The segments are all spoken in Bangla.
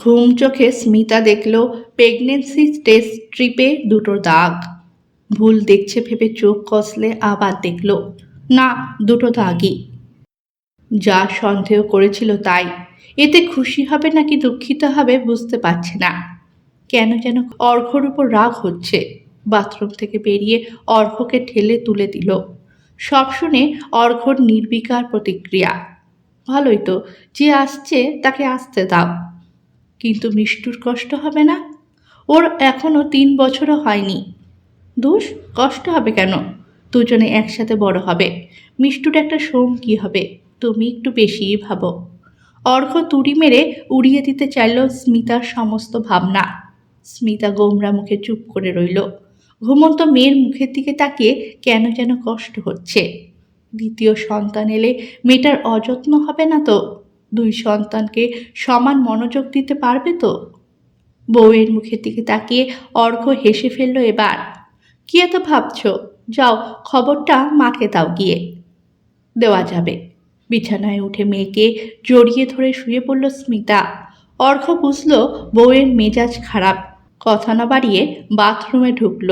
ঘুম চোখে স্মিতা দেখল প্রেগনেন্সি টেস্ট স্ট্রিপে দুটো দাগ। ভুল দেখছে ভেবে চোখ কষলে আবার দেখল না, দুটো দাগই। যা সন্দেহ করেছিল তাই। এতে খুশি হবে নাকি দুঃখিত হবে বুঝতে পারছে না। কেন যেন অর্ঘ্যর উপর রাগ হচ্ছে। বাথরুম থেকে বেরিয়ে অর্ঘ্যকে ঠেলে তুলে দিল। সব শুনে অর্ঘ্যর নির্বিকার প্রতিক্রিয়া, ভালোই তো, যে আসছে তাকে আসতে দাও। কিন্তু মিষ্টুর কষ্ট হবে না? ওর এখনো 3 বছরও হয়নি। দোষ, কষ্ট হবে কেন? দুজনে একসাথে বড় হবে। মিষ্টুর একটা সঙ্গী হবে। তুমি একটু বেশিই ভাবো। অর্ঘ্য তুড়ি মেরে উড়িয়ে দিতে চাইল স্মিতার সমস্ত ভাবনা। স্মিতা গোমরা মুখে চুপ করে রইল। ঘুমন্ত মেয়ের মুখের দিকে তাকিয়ে কেন যেন কষ্ট হচ্ছে। দ্বিতীয় সন্তান এলে মেয়েটার অযত্ন হবে না তো? দুই সন্তানকে সমান মনোযোগ দিতে পারবে তো? বউয়ের মুখের দিকে তাকিয়ে অর্ঘ্য হেসে ফেলল এবার। কি এত ভাবছ? যাও, খবরটা মাকে দাও গিয়ে। দেওয়া যাবে। বিছানায় উঠে মেয়েকে জড়িয়ে ধরে শুয়ে পড়ল স্মিতা। অর্ঘ্য বুঝল বউয়ের মেজাজ খারাপ। কথা না বাড়িয়ে বাথরুমে ঢুকল।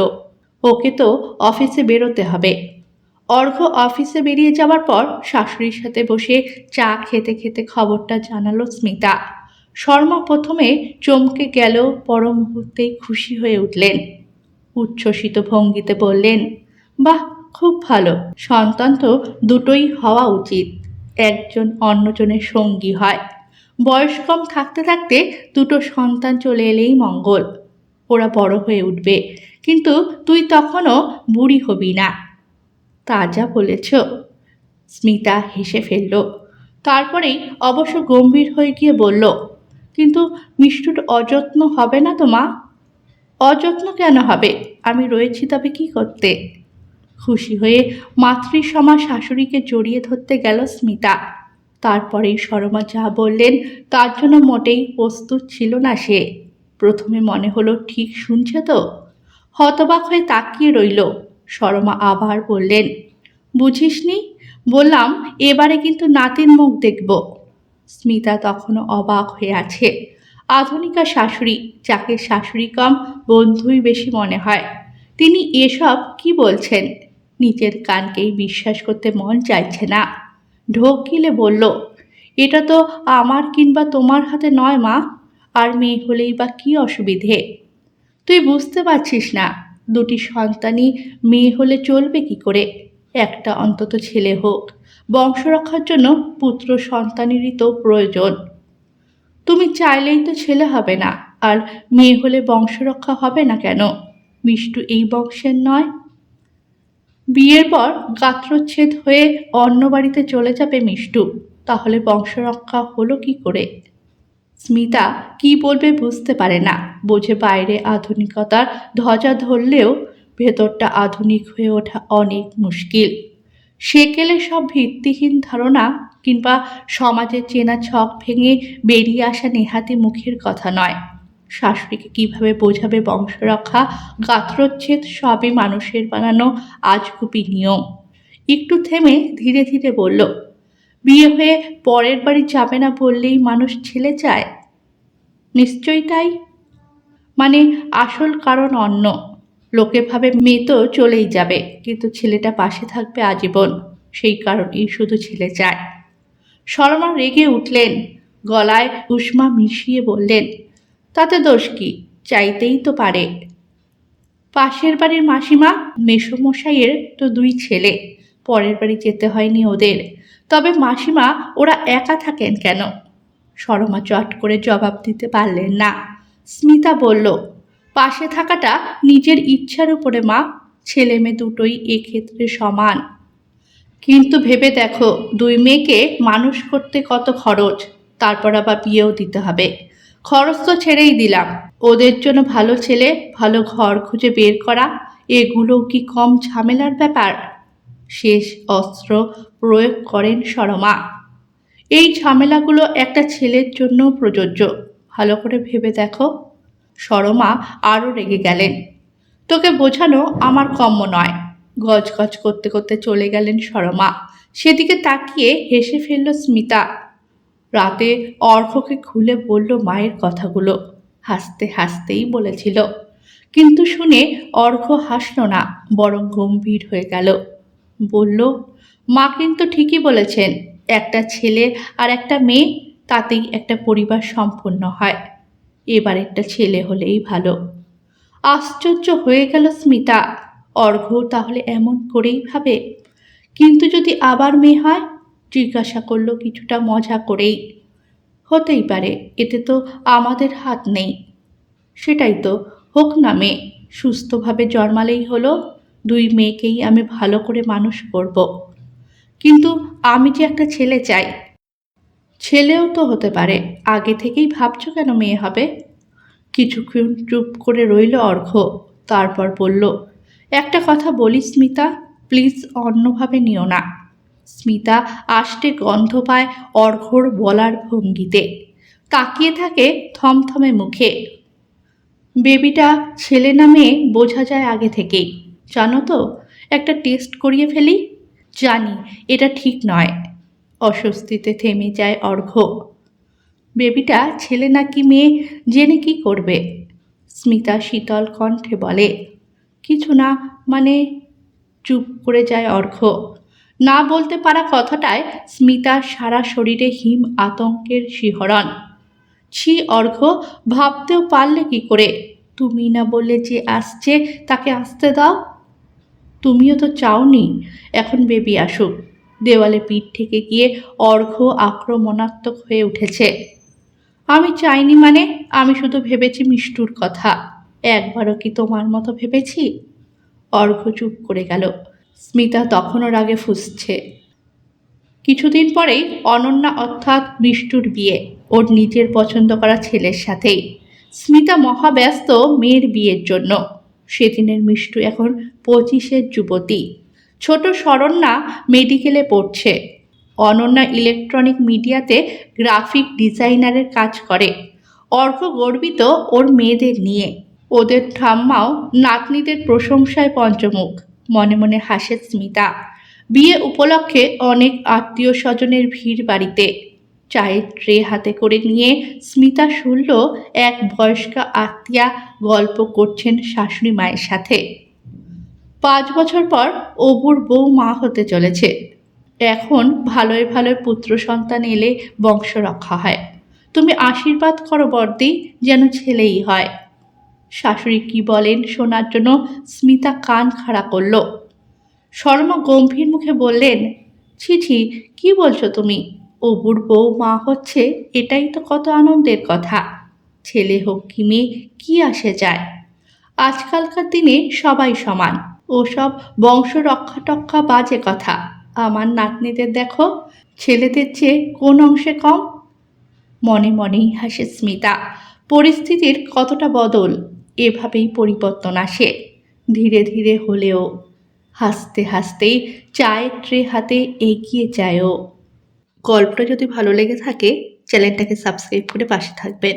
ওকে তো অফিসে বেরোতে হবে। অর্ঘ্য অফিসে বেরিয়ে যাওয়ার পর শাশুড়ির সাথে বসে চা খেতে খেতে খবরটা জানালো স্মিতা। শর্মা প্রথমে চমকে গেল, পর মুহূর্তেই খুশি হয়ে উঠলেন। উচ্ছ্বসিত ভঙ্গিতে বললেন, বাহ, খুব ভালো। সন্তান তো দুটোই হওয়া উচিত। একজন অন্যজনের সঙ্গী হয়। বয়স কম থাকতে থাকতে দুটো সন্তান চলে এলেই মঙ্গল। ওরা বড় হয়ে উঠবে, কিন্তু তুই তখনও বুড়ি হবি না। তা যা বলেছ। স্মিতা হেসে ফেলল। তারপরেই অবশ্য গম্ভীর হয়ে গিয়ে বলল, কিন্তু মিষ্টুর অযত্ন হবে না তো মা? অযত্ন কেন হবে? আমি রয়েছি তবে কি করতে? খুশি হয়ে মাতৃসমা শাশুড়িকে জড়িয়ে ধরতে গেল স্মিতা। তারপরেই সরমা যা বললেন তার জন্য মোটেই প্রস্তুত ছিল না সে। প্রথমে মনে হলো ঠিক শুনছে তো। হতবাক হয়ে তাকিয়ে রইল। সরমা আবার বললেন, বুঝিসনি? বললাম এবারে কিন্তু নাতির মুখ দেখব। স্মিতা তখনও অবাক হয়ে আছে। আধুনিকা শাশুড়ি, যাকে শাশুড়ি কম বন্ধুই বেশি মনে হয়, তিনি এসব কি বলছেন? নিজের কানকেই বিশ্বাস করতে মন চাইছে না। ঢোক গিলে বলল, এটা তো আমার কিংবা তোমার হাতে নয় মা। আর মেয়ে হলেই বা কি অসুবিধে? তুই বুঝতে পারছিস না? দুটি সন্তানই মেয়ে হলে চলবে কি করে? একটা অন্তত ছেলে হোক। বংশ রক্ষার জন্য পুত্র সন্তানেরই তো প্রয়োজন। তুমি চাইলেই তো ছেলে হবে না, আর মেয়ে হলে বংশ রক্ষা হবে না কেন? মিষ্টু এই বংশের নয়। বিয়ের পর গাত্রচ্ছেদ হয়ে অন্য বাড়িতে চলে যাবে মিষ্টু। তাহলে বংশ রক্ষা হলো কি করে? স্মিতা কি বলবে বুঝতে পারে না। বোঝে বাইরে আধুনিকতার ধ্বজা ধরলেও ভেতরটা আধুনিক হয়ে ওঠা অনেক মুশকিল। সেকেলে সব ভিত্তিহীন ধারণা কিংবা সমাজের চেনা ছক ভেঙে বেরিয়ে আসা নেহাতি মুখের কথা নয়। শাশুড়িকে কিভাবে বোঝাবে বংশরক্ষা, গাত্রচ্ছেদ সবই মানুষের বানানো আজগুবি নিয়ম। একটু থেমে ধীরে ধীরে বলল, বিয়ে হয়ে পরের বাড়ি যাবে না বললেই মানুষ ছেলে চায়? নিশ্চয়ই তাই। মানে আসল কারণ অন্য। লোকে ভাবে মেয়ে তো চলেই যাবে, কিন্তু ছেলেটা পাশে থাকবে আজীবন। সেই কারণেই শুধু ছেলে চায়। সরমা রেগে উঠলেন। গলায় উষ্মা মিশিয়ে বললেন, তাতে দোষ কি? চাইতেই তো পারে। পাশের বাড়ির মাসিমা মেসোমশাইয়ের তো 2 ছেলে। পরের বাড়ি যেতে হয়নি ওদের। তবে মাসিমা ওরা একা থাকেন কেন? সরমা চট করে জবাব দিতে পারলেন না। স্মিতা বলল, পাশে থাকাটা নিজের ইচ্ছার উপরে মা। ছেলে মেয়ে দুটোই এক্ষেত্রে সমান। কিন্তু ভেবে দেখো, 2 মেয়েকে মানুষ করতে কত খরচ। তারপর আবার বিয়েও দিতে হবে। খরচ তো ছেড়েই দিলাম, ওদের জন্য ভালো ছেলে, ভালো ঘর খুঁজে বের করা, এগুলোও কি কম ঝামেলার ব্যাপার? শেষ অস্ত্র প্রয়োগ করেন সরমা। এই ঝামেলাগুলো একটা ছেলের জন্য প্রযোজ্য। ভালো করে ভেবে দেখো। সরমা আরও রেগে গেলেন। তোকে বোঝানো আমার কম্য নয়। গজগজ করতে করতে চলে গেলেন সরমা। সেদিকে তাকিয়ে হেসে ফেলল স্মিতা। রাতে অর্ঘ্যকে খুলে বলল মায়ের কথাগুলো। হাসতে হাসতেই বলেছিল, কিন্তু শুনে অর্ঘ্য হাসল না, বরং গম্ভীর হয়ে গেল। বলল, মা কিন্তু ঠিকই বলেছেন, একটা ছেলে আর একটা মেয়ে, তাতেই একটা পরিবার সম্পূর্ণ হয়। এবার একটা ছেলে হলেই ভালো। আশ্চর্য হয়ে গেল স্মিতা। অর্ঘ্য তাহলে এমন করেই ভাবে? কিন্তু যদি আবার মেয়ে হয়? জিজ্ঞাসা করল কিছুটা মজা করেই। হতেই পারে, এতে তো আমাদের হাত নেই। সেটাই তো, হোক না মেয়ে, সুস্থভাবে জন্মালেই হলো। দুই মেয়েকেই আমি ভালো করে মানুষ করব। কিন্তু আমি যে একটা ছেলে চাই। ছেলেও তো হতে পারে, আগে থেকেই ভাবছো কেন মেয়ে হবে? কিছুক্ষণ চুপ করে রইল অর্ঘ্য, তারপর বলল, একটা কথা বলি স্মিতা, প্লিজ অন্যভাবে নিও না। স্মিতা আষ্টে গন্ধ পায় অর্ঘ্যর বলার ভঙ্গিতে, তাকিয়ে থাকে থমথমে মুখে। বেবিটা ছেলে না মেয়ে বোঝা যায় আগে থেকেই, জানো তো। একটা টেস্ট করিয়ে ফেলি। জানি এটা ঠিক নয়। অস্বস্তিতে থেমে যায় অর্ঘ্য। বেবিটা ছেলে নাকি মেয়ে জেনে কি করবে? স্মিতা শীতল কণ্ঠে বলে, কিছু না, মানে। চুপ করে যায় অর্ঘ্য। না বলতে পারা কথাটায় স্মিতার সারা শরীরে হিম আতঙ্কের শিহরণ। ছি অর্ঘ্য, ভাবতেও পারলে কি করে? তুমি না বললে যে আসছে তাকে আসতে দাও। তুমিও তো চাওনি এখন বেবি আসুক। দেওয়ালে পিঠ থেকে গিয়ে অর্ঘ্য আক্রমণাত্মক হয়ে উঠেছে। আমি চাইনি মানে? আমি শুধু ভেবেছি মিষ্টুর কথা। একবারও কি তোমার মতো ভেবেছি? অর্ঘ্য চুপ করে গেল। স্মিতা তখনও রাগে ফুঁসছে। কিছুদিন পরেই অনন্যা অর্থাৎ মিষ্টুর বিয়ে, ওর নিজের পছন্দ করা ছেলের সাথেই। স্মিতা মহাব্যস্ত মেয়ের বিয়ের জন্য। সেদিনের মিষ্টু এখন 25-এর যুবতী। ছোট শরণ্যা মেডিকেলে পড়ছে। অনন্যা ইলেকট্রনিক মিডিয়াতে গ্রাফিক ডিজাইনারের কাজ করে। অর্ঘ্য গর্বিত ওর মেয়েদের নিয়ে। ওদের ঠাম্মাও নাতনিদের প্রশংসায় পঞ্চমুখ। মনে মনে হাসে স্মিতা। বিয়ে উপলক্ষে অনেক আত্মীয় স্বজনের ভিড় বাড়িতে। চায়ের ট্রে হাতে করে নিয়ে স্মিতা শুনল এক বয়স্কা আত্মীয়া গল্প করছেন শাশুড়ি মায়ের সাথে। 5 বছর পর অবুর বউ মা হতে চলেছে। এখন ভালোই ভালোই পুত্র সন্তান এলে বংশ রক্ষা হয়। তুমি আশীর্বাদ করো বর্দি, যেন ছেলেই হয়। শাশুড়ি কি বলেন শোনার জন্য স্মিতা কান খাড়া করল। শর্মা গম্ভীর মুখে বললেন, ছি ছি, কি বলছো তুমি? অবুর বউ মা হচ্ছে, এটাই তো কত আনন্দের কথা। ছেলে হোক কি মেয়ে, কি আসে যায়? আজকালকার দিনে সবাই সমান। ওসব বংশ রক্ষা টক্ষা বাজে কথা। আমার নাতনিদের দেখো, ছেলেদের চেয়ে কোন অংশে কম? মনে মনেই হাসে স্মিতা। পরিস্থিতির কতটা বদল, এভাবেই পরিবর্তন আসে, ধীরে ধীরে হলেও। হাসতে হাসতেই চায়ের ট্রে হাতে এগিয়ে যায় ও। গল্পটা যদি ভালো লেগে থাকে, চ্যানেলটাকে সাবস্ক্রাইব করে পাশে থাকবেন।